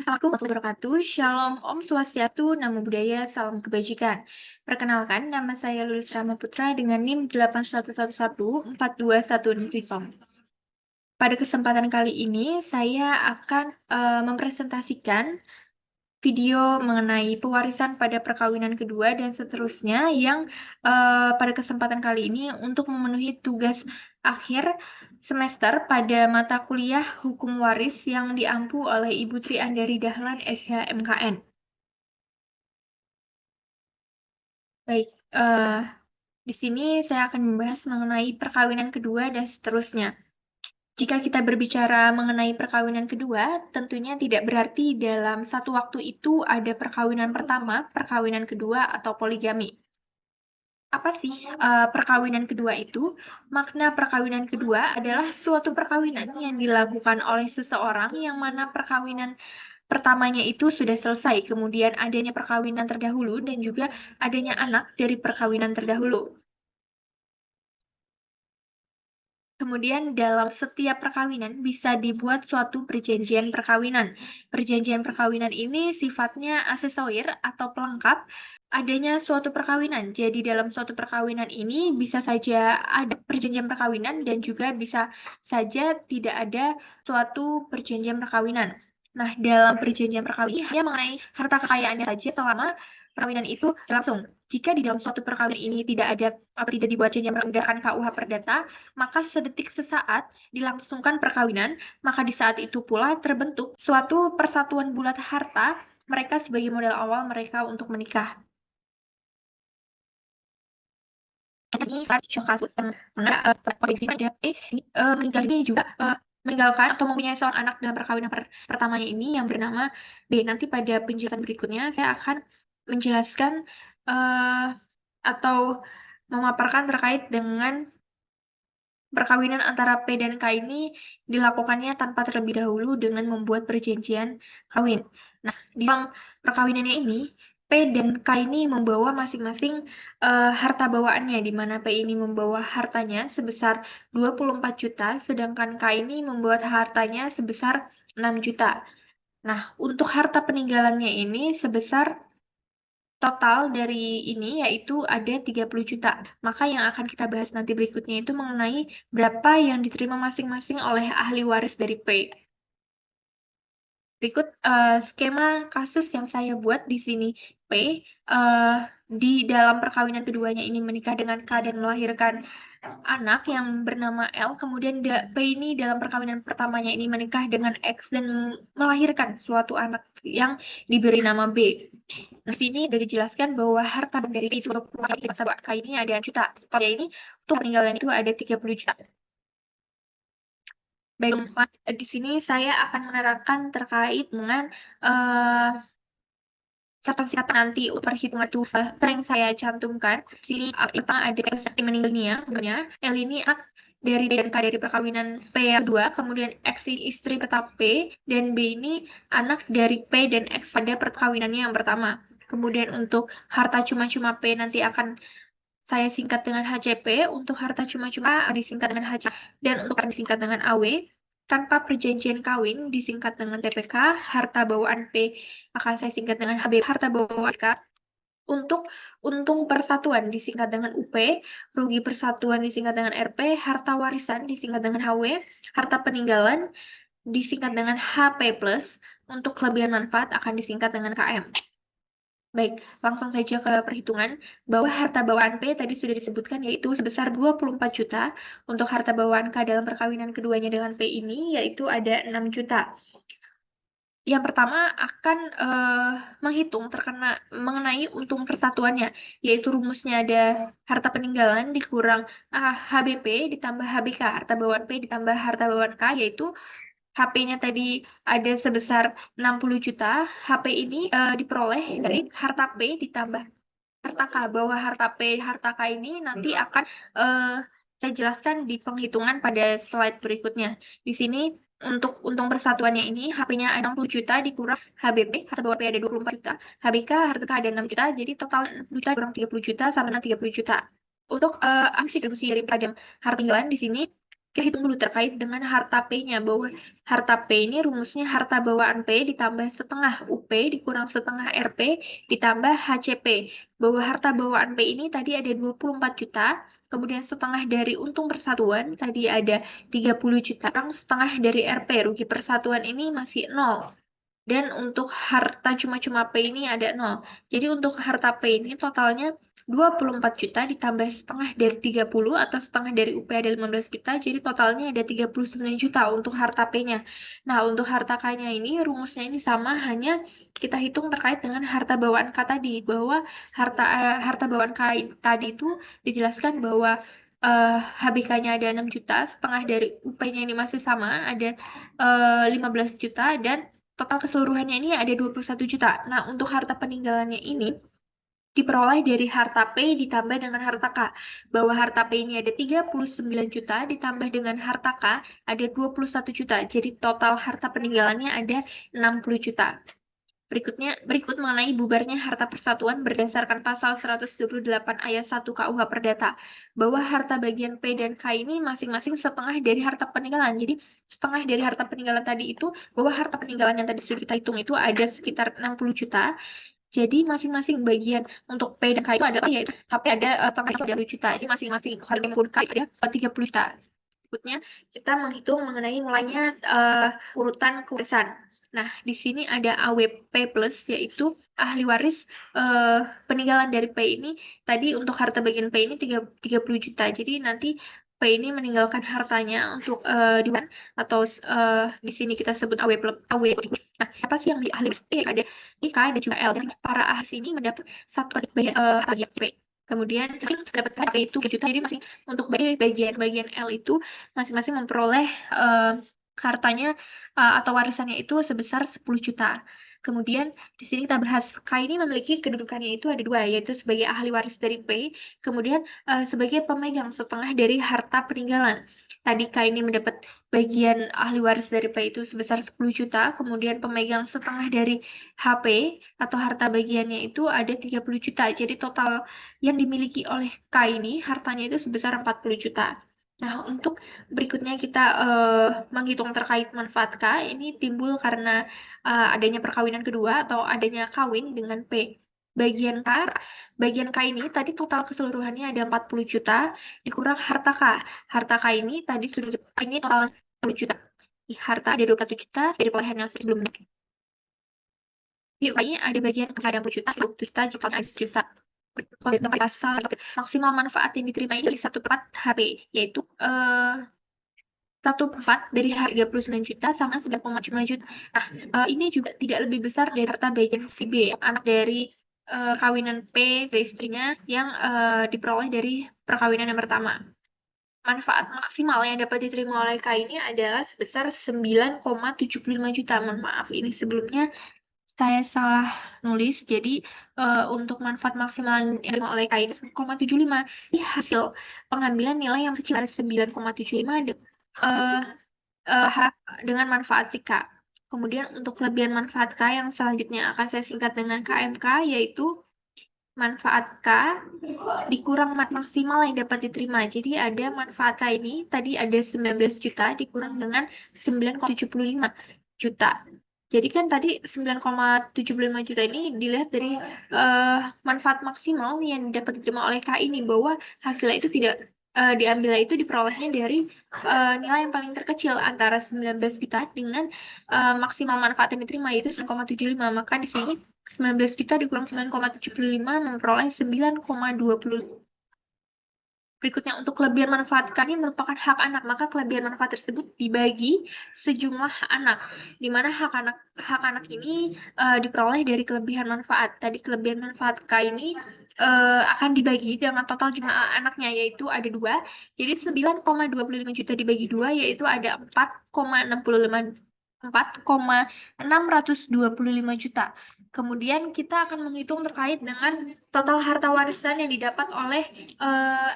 Assalamualaikum warahmatullahi wabarakatuh. Shalom, Om Swastiastu, Namo Buddhaya, Salam Kebajikan. Perkenalkan, nama saya Lulis Rama Putra dengan NIM 81114216. Pada kesempatan kali ini, saya akan mempresentasikan video mengenai pewarisan pada perkawinan kedua dan seterusnya yang pada kesempatan kali ini untuk memenuhi tugas akhir semester pada mata kuliah Hukum Waris yang diampu oleh Ibu Tri Andari Dahlan, SH MKN. Baik, di sini saya akan membahas mengenai perkawinan kedua dan seterusnya. Jika kita berbicara mengenai perkawinan kedua, tentunya tidak berarti dalam satu waktu itu ada perkawinan pertama, perkawinan kedua, atau poligami. Apa sih perkawinan kedua itu? Makna perkawinan kedua adalah suatu perkawinan yang dilakukan oleh seseorang yang mana perkawinan pertamanya itu sudah selesai, kemudian adanya perkawinan terdahulu dan juga adanya anak dari perkawinan terdahulu. Kemudian dalam setiap perkawinan bisa dibuat suatu perjanjian perkawinan. Perjanjian perkawinan ini sifatnya aksesorir atau pelengkap adanya suatu perkawinan. Jadi dalam suatu perkawinan ini bisa saja ada perjanjian perkawinan dan juga bisa saja tidak ada suatu perjanjian perkawinan. Nah, dalam perjanjian perkawinan hanya mengenai harta kekayaannya saja selama perkawinan itu berlangsung. Jika di dalam suatu perkawinan ini tidak ada atau tidak dibuat perjanjian berdasarkan KUH Perdata, maka sedetik sesaat dilangsungkan perkawinan, maka di saat itu pula terbentuk suatu persatuan bulat harta mereka sebagai modal awal mereka untuk menikah. Ini kasus meninggal ini juga meninggalkan atau mempunyai seorang anak dalam perkawinan pertamanya ini yang bernama B. Nanti pada penjelasan berikutnya saya akan menjelaskan atau memaparkan terkait dengan perkawinan antara P dan K ini dilakukannya tanpa terlebih dahulu dengan membuat perjanjian kawin. Nah, di dalam perkawinannya ini, P dan K ini membawa masing-masing harta bawaannya, di mana P ini membawa hartanya sebesar 24 juta, sedangkan K ini membawa hartanya sebesar 6 juta. Nah, untuk harta peninggalannya ini sebesar total dari ini yaitu ada 30 juta. Maka yang akan kita bahas nanti berikutnya itu mengenai berapa yang diterima masing-masing oleh ahli waris dari P. Berikut skema kasus yang saya buat di sini. P di dalam perkawinan keduanya ini menikah dengan K dan melahirkan anak yang bernama L. Kemudian P ini dalam perkawinan pertamanya ini menikah dengan X dan melahirkan suatu anak yang diberi nama B. Di sini sudah dijelaskan bahwa harta dari itu di masa K ini ada juta. Totalnya ini untuk peninggalan itu ada 30 juta. Baik, di sini saya akan menerangkan terkait dengan singkat nanti perhitungan itu sering saya cantumkan. Di sini kita ada yang meninggal dunia. L ini anak dari D dan K dari perkawinan P yang kedua, kemudian X ini istri pertama P, dan B ini anak dari P dan X pada perkawinannya yang pertama. Kemudian untuk harta cuma-cuma P nanti akan saya singkat dengan HCP, untuk harta cuma-cuma disingkat dengan HC, dan untuk disingkat dengan AW. Tanpa perjanjian kawin disingkat dengan TPK, harta bawaan P akan saya singkat dengan HB, harta bawaan K. Untuk untung persatuan disingkat dengan UP, rugi persatuan disingkat dengan RP, harta warisan disingkat dengan HW, harta peninggalan disingkat dengan HP+, untuk kelebihan manfaat akan disingkat dengan KM. Baik, langsung saja ke perhitungan bahwa harta bawaan P tadi sudah disebutkan yaitu sebesar 24 juta. Untuk harta bawaan K dalam perkawinan keduanya dengan P ini yaitu ada 6 juta. Yang pertama akan menghitung mengenai untung persatuannya, yaitu rumusnya ada harta peninggalan dikurang HBP ditambah HBK, harta bawaan P ditambah harta bawaan K, yaitu HP-nya tadi ada sebesar 60 juta, HP ini diperoleh dari harta P ditambah harta K, bahwa harta P, harta K ini nanti akan saya jelaskan di penghitungan pada slide berikutnya. Di sini untuk untung persatuannya ini HP-nya ada 60 juta dikurang HBP, harta bawaan P ada 24 juta, HBK harta K ada 6 juta, jadi total 60 juta kurang 30 juta sama dengan 30 juta. Untuk distribusi dari pada harta peninggalan di sini kita hitung dulu terkait dengan harta P-nya, bahwa harta P ini rumusnya harta bawaan P ditambah setengah UP dikurang setengah RP ditambah HCP. Bahwa harta bawaan P ini tadi ada 24 juta, kemudian setengah dari untung persatuan tadi ada 30 juta, setengah dari RP rugi persatuan ini masih 0. Dan untuk harta cuma-cuma P ini ada 0. Jadi untuk harta P ini totalnya 24 juta ditambah setengah dari 30 atau setengah dari UP ada 15 juta. Jadi totalnya ada 39 juta untuk harta P-nya. Nah, untuk harta K-nya ini rumusnya ini sama, hanya kita hitung terkait dengan harta bawaan K tadi. Bahwa harta bawaan K tadi itu dijelaskan bahwa HBK-nya ada 6 juta, setengah dari UP-nya ini masih sama, ada 15 juta, dan total keseluruhannya ini ada 21 juta. Nah, untuk harta peninggalannya ini diperoleh dari harta P ditambah dengan harta K. Bahwa harta P ini ada 39 juta ditambah dengan harta K ada 21 juta. Jadi total harta peninggalannya ada 60 juta. Berikut mengenai bubarnya harta persatuan berdasarkan pasal 128 ayat 1 KUH Perdata, bahwa harta bagian P dan K ini masing-masing setengah dari harta peninggalan. Jadi setengah dari harta peninggalan tadi itu, bahwa harta peninggalan yang tadi sudah kita hitung itu ada sekitar 60 juta. Jadi masing-masing bagian untuk P dan K itu adalah, yaitu HP ada setengah 30 juta. Jadi masing-masing harga pun K ada 30 juta. Berikutnya kita menghitung mengenai nilainya urutan kewarisan. Nah, di sini ada AWP plus, yaitu ahli waris peninggalan dari P ini. Tadi untuk harta bagian P ini 30 juta. Jadi nanti P ini meninggalkan hartanya untuk diwan, atau di sini kita sebut AW plus AW. Nah, apa sih yang di ahli waris P? Ada IK, ada juga L. Dan para ahli ini mendapat satu bagian harta bagian P. Kemudian dapat HP itu 3 juta, jadi masih untuk bagian L itu masing-masing memperoleh hartanya atau warisannya itu sebesar 10 juta. Kemudian di sini kita bahas K ini memiliki kedudukannya itu ada dua, yaitu sebagai ahli waris dari P, kemudian sebagai pemegang setengah dari harta peninggalan. Tadi K ini mendapat bagian ahli waris dari P itu sebesar 10 juta, kemudian pemegang setengah dari HP atau harta bagiannya itu ada 30 juta. Jadi total yang dimiliki oleh K ini hartanya itu sebesar 40 juta. Nah, untuk berikutnya kita menghitung terkait manfaat K, ini timbul karena adanya perkawinan kedua atau adanya kawin dengan P. Bagian K ini tadi total keseluruhannya ada 40 juta dikurang harta K. Harta K ini tadi sudah ini total 40 juta. Harta ada 21 juta dari perolehan yang sebelumnya. Di ini ada bagian K ada 40 juta, 20 juta, jika ada 1 juta. Pasal maksimal manfaat yang diterima ini dari 1/4 HP, yaitu 1/4 dari harga 39 juta sama 9,5 juta. Nah, ini juga tidak lebih besar dari harta bagian si B, anak dari kawinan P dari istrinya yang diperoleh dari perkawinan yang pertama. Manfaat maksimal yang dapat diterima oleh K ini adalah sebesar 9,75 juta. Mohon maaf, ini sebelumnya saya salah nulis. Jadi untuk manfaat maksimal yang diterima oleh K ini 9,75. Ini hasil pengambilan nilai yang kecil dari 9,75 dengan manfaat si K. Kemudian untuk kelebihan manfaat K yang selanjutnya akan saya singkat dengan KMK, yaitu manfaat K dikurang maksimal yang dapat diterima. Jadi ada manfaat K ini tadi ada 19 juta dikurang dengan 9,75 juta. Jadi kan tadi 9,75 juta ini dilihat dari manfaat maksimal yang dapat diterima oleh K ini, bahwa hasilnya itu tidak diambilnya itu diperolehnya dari nilai yang paling terkecil antara 19 juta dengan maksimal manfaat yang diterima yaitu 9,75. Maka di sini 19 juta dikurang 9,75 memperoleh 9,20. Berikutnya, untuk kelebihan manfaat K ini merupakan hak anak, maka kelebihan manfaat tersebut dibagi sejumlah anak, di mana hak anak ini diperoleh dari kelebihan manfaat. Tadi kelebihan manfaat K ini akan dibagi dengan total jumlah anaknya, yaitu ada 2. Jadi 9,25 juta dibagi 2, yaitu ada 4,625 juta. Kemudian kita akan menghitung terkait dengan total harta warisan yang didapat oleh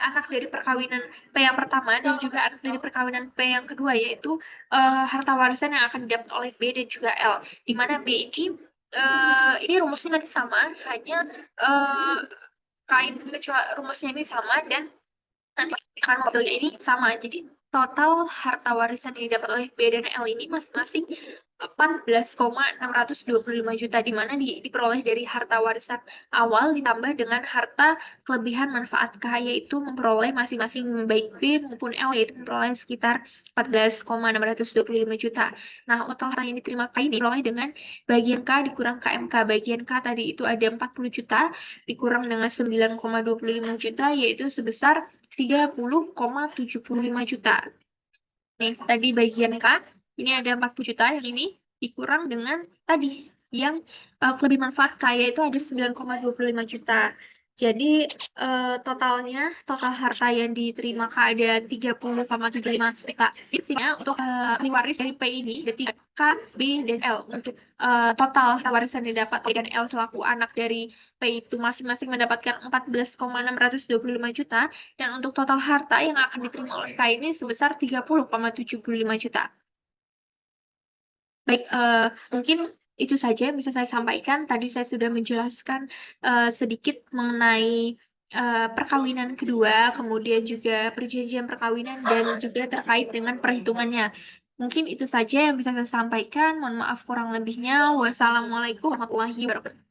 anak dari perkawinan P yang pertama dan juga anak dari perkawinan P yang kedua, yaitu harta warisan yang akan didapat oleh B dan juga L. Di mana B ini rumusnya nanti sama, hanya rumusnya ini sama dan nanti akan modelnya ini sama. Jadi total harta warisan yang didapat oleh B dan L ini masing-masing 14,625 juta, di mana diperoleh dari harta warisan awal ditambah dengan harta kelebihan manfaat K, yaitu memperoleh masing-masing baik B maupun L, yaitu memperoleh sekitar 14,625 juta. Nah, total harta yang diterima K ini diperoleh dengan bagian K dikurang KMK. Bagian K tadi itu ada 40 juta dikurang dengan 9,25 juta, yaitu sebesar 30,75 juta. Nih, tadi bagian K, ini ada 40 juta, yang ini dikurang dengan tadi, yang lebih manfaat K, yaitu ada 9,25 juta. Jadi, total harta yang diterima K ada 30,75 juta. Isinya untuk waris dari P ini, jadi K, B, dan L. Untuk total warisan yang didapat oleh dan L selaku anak dari P itu masing-masing mendapatkan 14,625 juta, dan untuk total harta yang akan diterima oleh K ini sebesar 30,75 juta. Baik, mungkin itu saja yang bisa saya sampaikan. Tadi saya sudah menjelaskan sedikit mengenai perkawinan kedua, kemudian juga perjanjian perkawinan, dan juga terkait dengan perhitungannya. Mungkin itu saja yang bisa saya sampaikan. Mohon maaf kurang lebihnya. Wassalamualaikum warahmatullahi wabarakatuh.